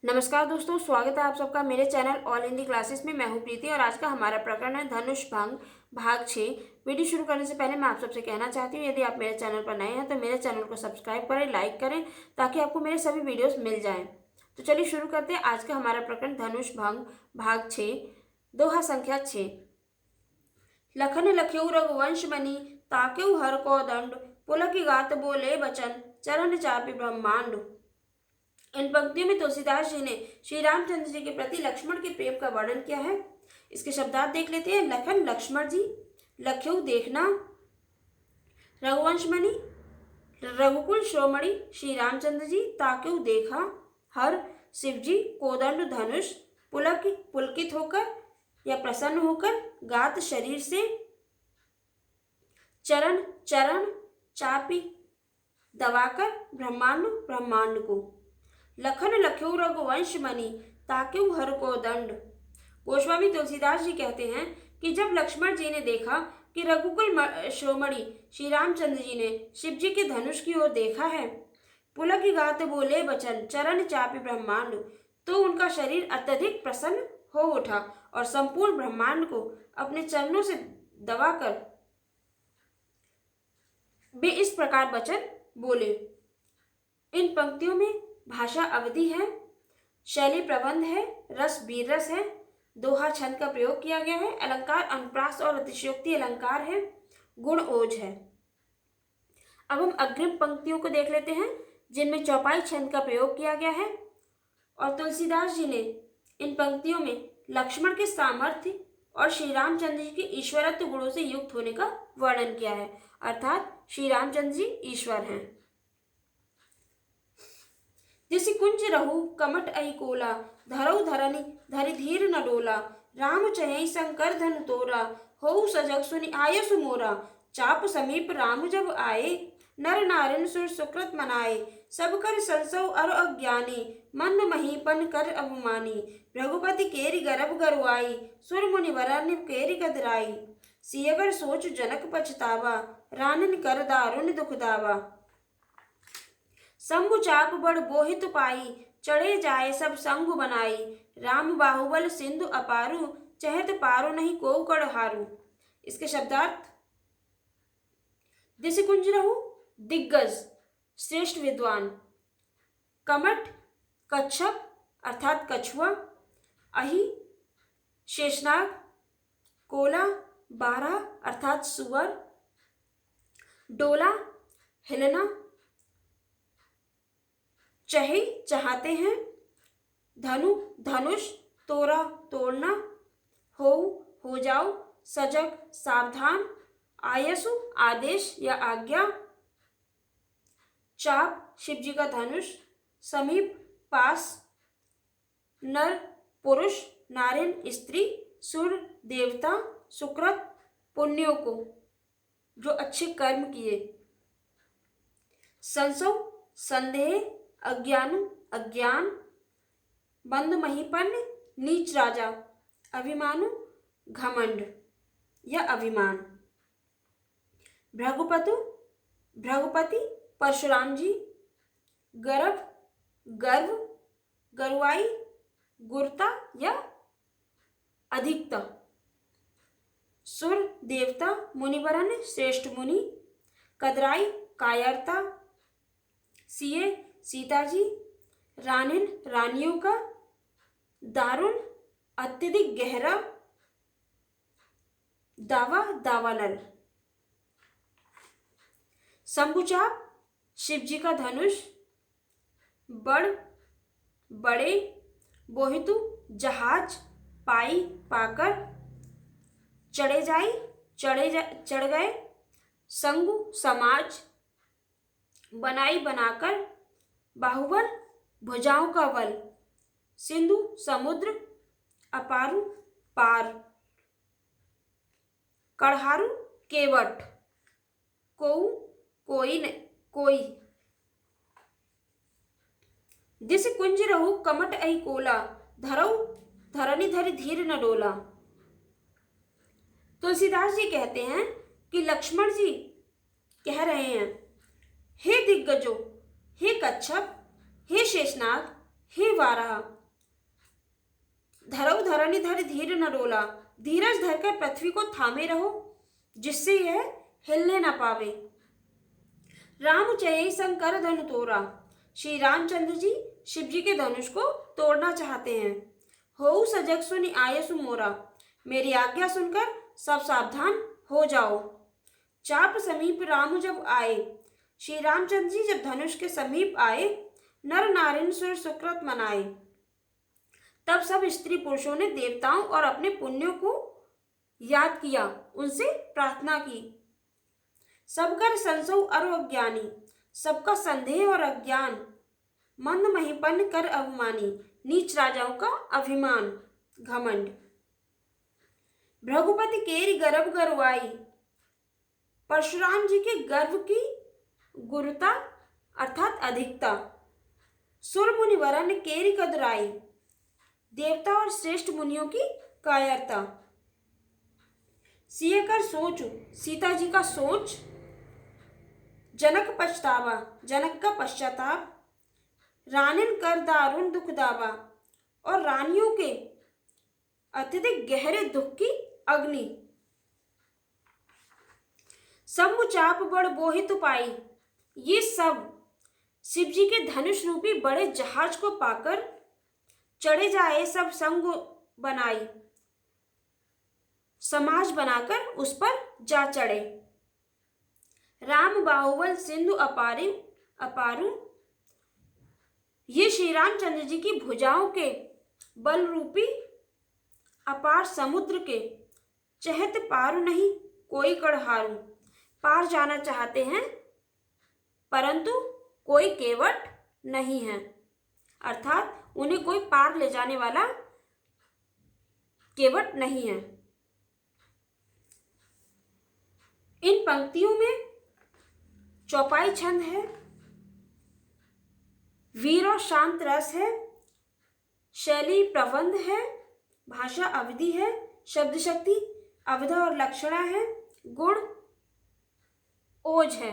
नमस्कार दोस्तों, स्वागत है आप सबका मेरे चैनल ऑल हिंदी क्लासेस में। मैं हूं प्रीति और आज का हमारा प्रकरण है धनुष भंग भाग 6। वीडियो शुरू करने से पहले मैं आप सबसे कहना चाहती हूं, यदि आप मेरे चैनल पर नए हैं तो मेरे चैनल को सब्सक्राइब करें, लाइक करें ताकि आपको मेरे सभी वीडियोस मिल जाएं। तो चलिए शुरू करते हैं आज का हमारा प्रकरण धनुष भंग भाग 6, दोहा संख्या 6। लखन लख्यऊ रघुवंश मणि ताक्यऊ हर को दंड, पुलक गात बोले बचन चरण चापि ब्रह्मांड। इन पंक्तियों में तुलसीदास जी ने श्री रामचंद्र जी के प्रति लक्ष्मण के प्रेम का वर्णन किया है। इसके शब्दार्थ देख लेते हैं। लखन लक्ष्मण जी, लख्यऊ देखना, रघुवंश मणि रघुकुल शिरोमणि श्री रामचंद्र जी, ताक्यऊ देखा, हर शिव जी, कोदंड धनुष, पुलक पुलकित होकर या प्रसन्न होकर, गात शरीर से, चरण चरण, चापी दबाकर, ब्रह्मांड ब्रह्मांड को। लखन लख्यऊ रघुवंश मणि ताक्यऊ हर को दंड। गोस्वामी तुलसीदास जी कहते हैं कि जब लक्ष्मण जी ने देखा कि रघुकुल शिरोमणि श्री रामचंद्र जी ने शिव जी के धनुष की ओर देखा है, पुलक गात बोले बचन चरण चापि ब्रह्मांड, तो उनका शरीर अत्यधिक प्रसन्न हो उठा और संपूर्ण ब्रह्मांड को अपने चरणों से दबाकर वे इस प्रकार वचन बोले। इन पंक्तियों में भाषा अवधि है, शैली प्रबंध है, रस वीर रस है, दोहा छंद का प्रयोग किया गया है, अलंकार अनुप्रास और अतिशयोक्ति अलंकार है, गुण ओज है। अब हम अग्रिम पंक्तियों को देख लेते हैं जिनमें चौपाई छंद का प्रयोग किया गया है और तुलसीदास जी ने इन पंक्तियों में लक्ष्मण के सामर्थ्य और श्री रामचंद्र जी के ईश्वरत्व गुणों से युक्त होने का वर्णन किया है, अर्थात श्री रामचंद्र जी ईश्वर हैं। जिस कुंज रहु कमट अहि कोला, धरऊ धरनी धरि धीर न डोला, राम चहई शंकर धनु तोरा, होऊ सजग सुनि आयसु मोरा, चाप समीप राम जब आए, नर नारिन सुर सुकृत मनाए, सब कर संसव अर अज्ञानी, मंद महीपन कर अवमानी, रघुपति केरि गर्भ गरुआई, सुर मुनि वरन केरि गदराई, सियगर सोच जनक पछतावा, रानन कर दारुण दुख दावा। शंभु चाप बड़ बोहित पाई, चढ़े जाए सब शंभु बनाई, राम बाहुबल सिंधु अपारु, चहत पारो नहीं को कड़ हारू। इसके शब्दार्थ। दिस कुंज रहु दिग्गज श्रेष्ठ विद्वान, कमठ कच्छप अर्थात कछुआ, अहि शेषनाग, कोला 12 अर्थात सुअर, डोला हिलना, चहे चाहते हैं, धनु धनुष, तोरा तोड़ना, हो जाओ, सजग सावधान, आयसु आदेश या आज्ञा, चाप शिव जी का धनुष, समीप पास, नर पुरुष, नारिन स्त्री, सुर देवता, सुकृत पुण्यों को जो अच्छे कर्म किए, संसव संदेह, अज्ञानु अज्ञान, बंद महीपन नीच राजा, अभिमानु घमंड या अभिमान, भृगुपति परशुराम जी, गर्भ गर्भ, गरुआई गुरता या अधिकता, सुर देवता मुनिवरन श्रेष्ठ मुनि, कदराई कायरता, सिए सीता जी, रानिन रानियों का, दारुण अत्यधिक गहरा, दावा दावानल, शंभुचाप शिव जी का धनुष, बड़ बड़े, बोहितु जहाज, पाई पाकर, चढ़ गए, संगु समाज, बनाई बनाकर, बाहुबल भुजाओं का बल, सिंधु समुद्र, अपारु पार, कड़हारु केवट, कोऊ कोई। जिस कुंज रहु कमट अहि कोला, धरऊ धरनी धरि धीर न डोला। तुलसीदास जी कहते हैं कि लक्ष्मण जी कह रहे हैं, हे दिग्गजों, हे कच्छप, हे शेषनाग, हे वाराह, धरऊ धरणी धर धीर न डोला, धीरज धरकर पृथ्वी को थामे रहो जिससे यह हिलने न पावे। राम चयई शंकर धनु तोड़ा, श्री रामचंद्र जी शिव जी के धनुष को तोड़ना चाहते हैं। होऊ सजग सुनि आयसु मोरा, मेरी आज्ञा सुनकर सब सावधान हो जाओ। चाप समीप राम जब आए, श्री रामचंद्र जी जब धनुष के समीप आए, नर नारायण सुर सुकृत मनाए। तब सब स्त्री पुरुषों ने देवताओं और अपने पुण्यों को याद किया, उनसे प्रार्थना की। सब कर संसो अरु अज्ञानी, सबका संदेह और अज्ञान, मंद महिपन कर अभिमानी, नीच राजाओं का अभिमान घमंड। भृगुपति केरी गर्भ गरुआई, परशुराम जी के गर्भ की गुरुता अर्थात अधिकता। सुर मुनि वरन केरी कदराई, देवता और श्रेष्ठ मुनियों की कायरता। सिय कर सोच, सीता जी का सोच, जनक पछतावा, जनक का पश्चाताप। रानिन कर दारुण दुख दावा, और रानियों के अत्यधिक गहरे दुख की अग्नि। सब मुचाप बड़ बोहित पाई, ये सब शिव जी के धनुष रूपी बड़े जहाज को पाकर चढ़े जाए सब संग बनाई, समाज बनाकर उस पर जा चढ़े। राम बाहुबल सिंधु अपारू, ये श्री रामचंद्र जी की भुजाओं के बल रूपी अपार समुद्र के चहत पार नहीं कोई कड़हारू। पार जाना चाहते हैं परंतु कोई केवट नहीं है, अर्थात उन्हें कोई पार ले जाने वाला केवट नहीं है। इन पंक्तियों में चौपाई छंद है, वीर और शांत रस है, शैली प्रबंध है, भाषा अवधि है, शब्द शक्ति अवधा और लक्षणा है, गुण ओज है।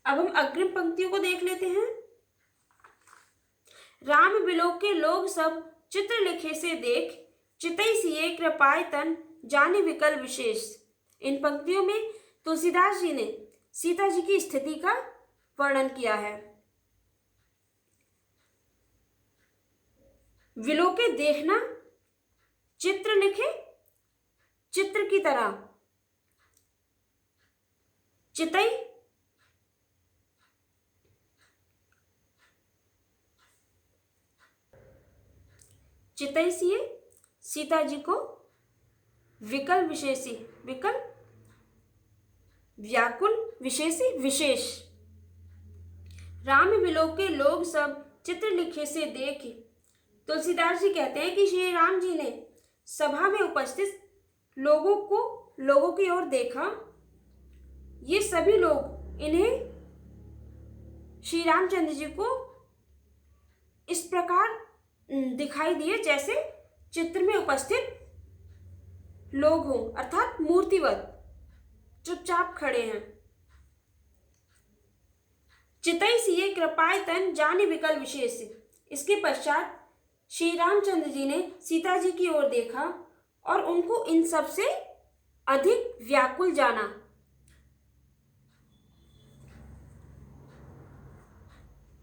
अब हम अग्रिम पंक्तियों को देख लेते हैं। राम बिलोक के लोग सब चित्र लिखे से देख, चितई सिए कृपाय तन जाने विकल विशेष। इन पंक्तियों में तुलसीदास जी ने सीता जी की स्थिति का वर्णन किया है। विलोके देखना, चित्र लिखे चित्र की तरह, चितई चितई सिए सीता जी को विकल विशेषी, विकल व्याकुल विशेषी विशेष। राम विलोक के लोग सब चित्र लिखे से देख, तुलसीदास जी कहते हैं कि श्री राम जी ने सभा में उपस्थित लोगों की ओर देखा। ये सभी लोग इन्हें श्री रामचंद्र जी को इस प्रकार दिखाई दिए जैसे चित्र में उपस्थित लोग हों, अर्थात मूर्तिवत चुपचाप खड़े हैं। चितई सिए कृपाय तन जाने विकल विशेष। इसके पश्चात श्री रामचंद्र जी ने सीता जी की ओर देखा और उनको इन सब से अधिक व्याकुल जाना।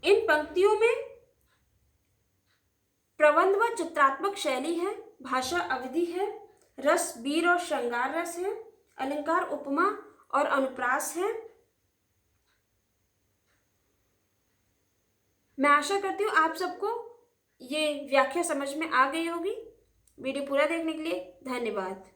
इन पंक्तियों में प्रबंध व चित्रात्मक शैली है, भाषा अवधि है, रस वीर और श्रृंगार रस है, अलंकार उपमा और अनुप्रास है। मैं आशा करती हूँ आप सबको ये व्याख्या समझ में आ गई होगी। वीडियो पूरा देखने के लिए धन्यवाद।